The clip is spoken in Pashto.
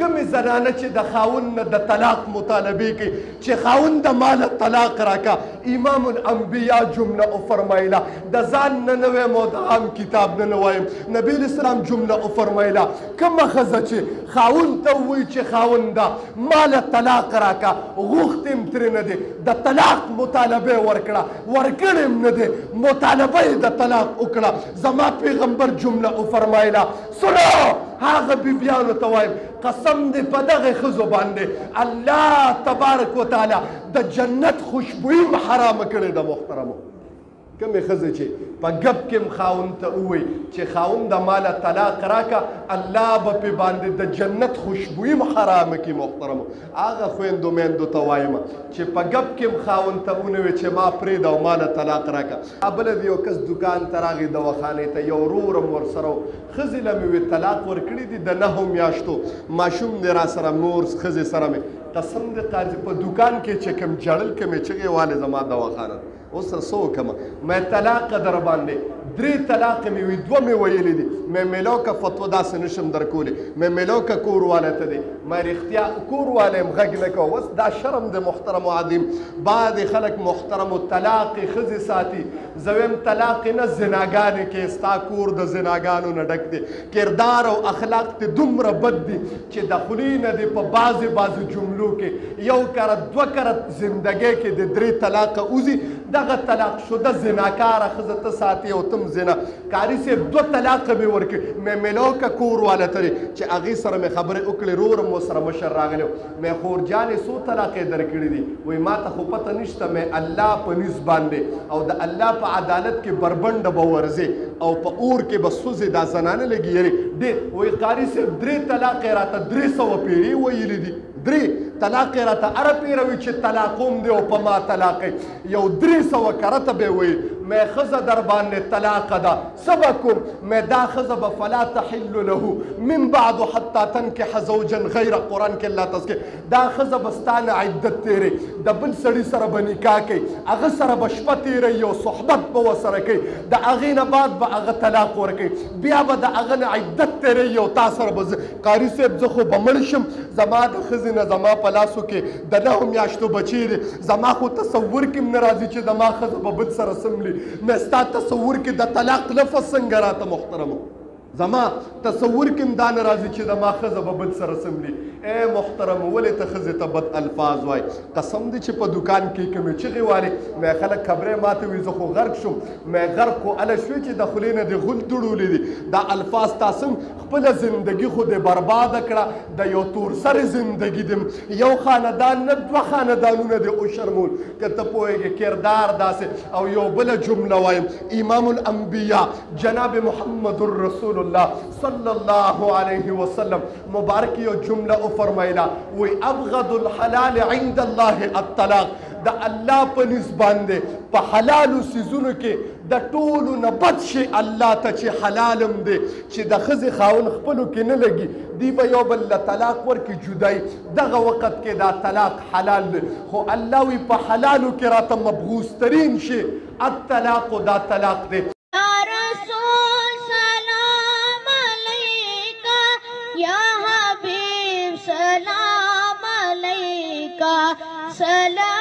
کمې زنانه چې د خاوند نه د طلاق مطالبې کوي چې خاوند د ماله طلاق راکا امام الانبیا جمله وفرمایله د ځان نه نه وایم او د عام کتاب نه نه وایم نبی اسلام جمله وفرمایله کومه ښځه چې خاوند ته ووایي چې خاونده ماله طلاق راکا غوښتې م ترې نه دی د طلاق مطالبه یې ورکړه ورکړې م نه دی مطالبه یې د طلاق وکړه زما پیغمبر جمله وفرمایله سنو هغه بیبیانو ته وایم قسم دې په دغې ښځو باندې الله تبارک وتعالی د جنت خوشبویي م حرامه کړې ده محترمو کمې ښځې چې په ګپ کې م خاوند ته ووایي چې خاوند د ماله طلاق راکه الله به پې باندې د جنت خوشبویي م حرامه کړي محترمو هغه خویندو میندو ته وایم چې په ګپ کې م خاوند ته ونه وایي چې ما پرېږده او ماله طلاق راکه بله د یو کس دکان ته راغی دواخانې ته یو ورور م ورسره و ښځې له مې وې طلاق ورکړي دي د 9 میاشتو ماشوم دی را سره مور ښځې سره مې قسم دې قاضي په دکان کې چې کوم جړل کومې چغې والې زما دواخانه اوس سره څه وکړمه مې طلاقه در باندې 3 طلاقې مې وي 2 مې ویلې دي مې میلو که فتوا داسې نشم درکولی مې میلو که کور والی ته دی مې رښتیا کور والی م غږ نه کوه اوس دا شرم دی محترم و عظیم بعضې خلک محترم و طلاقې ښځې ساتي زه ویم طلاقې نه زناګانې کې ستا کور د زناګانو نه ډک دی کردار او اخلاق دې دومره بد دي چې د خولې نه دې په بعضې جملو کې یو کرت 2 کرت زندګۍ کې د 3 طلاقه وځي دغه طلاق شده زناکاره ښځه ته ساتي او تم زنا کاري صاحب 2 طلاقه مې ورکړي مې میلو که کور واله ته دی چې هغې سره مې خبرې وکړې رور م ورسره مشر راغلی مې خورجانې څو طلاقې درکړي دي وایي ما ته خو پته نشته مې الله په نیز باندې او د الله په عدالت کې بربنډه به ورځې او په اور کې به سوځې دا زنانه لګي یارې ډېر وایي قاري صاحب 3 طلاقې راته 300 پیرې ویلي دي 3 طلاقې راته اره پیروي چې طلاقوم دی او په ما طلاقې یو 300 کرته به وایي مې ښځه در باندې طلاقه ده څه به کوم مې دا ښځه به فلا تحل له من بعد حتی تنکح زوجا غیر قرآن کې الله تذکر دا ښځه به ستا نه عدت تېرې د بل سړي سره به نکاح کوي هغه سره به شپه تېروي او صحبت به ورسره کوي د هغې نه بعد به هغه طلاق ورکوي بیا به د هغه نه عدت تېروي او تا سره به قاري صاحب زه خو به مړ شم زما د ښځې نه زما په لاسو کې د 9 میاشتو بچی دی زما خو تصور کې م نه راځي چې زما ښځه به بل سره سملي مې ستا تصور کې د طلاق لفظ څنګه راته محترمو زما تصور کې م دا نه راځي چې زما ښځه به بل سره سملي ای محترمو ولې ته ښځې ته بد الفاظ وایي قسم دی چې په دکان کې کومې چغې والې مې خلک خبرې ماته وي زه خو غرق شوم مې غرق خو هله شوې چې د خولې نه دې غول دوړولې دي دا الفاظ تاسم خپله زندګي خو دې برباده کړه د یو تور سرې زندګي دې یو خاندان نه 2 خاندانونه دې وشرمول که ته پوهېږې کردار داسې او یو بله جمله وایم امام الانبیا جناب محمد رسول الله صلی الله علیه وسلم مبارک یو جمله فرمایله وی ابغض الحلال عند الله الطلاق د الله په نس باندې په حلالو څیزونو کې د ټولو نه بد شي الله ته چې حلالم دی چې د ښځې خاوند خپلو کې نه لګي دی به یو بل له طلاق ورکړي جدایي دغه وخت کې دا طلاق حلال دی خو الله وی په حلالو کې راته مبغوض ترین شي الطلاق دا طلاق دی سلام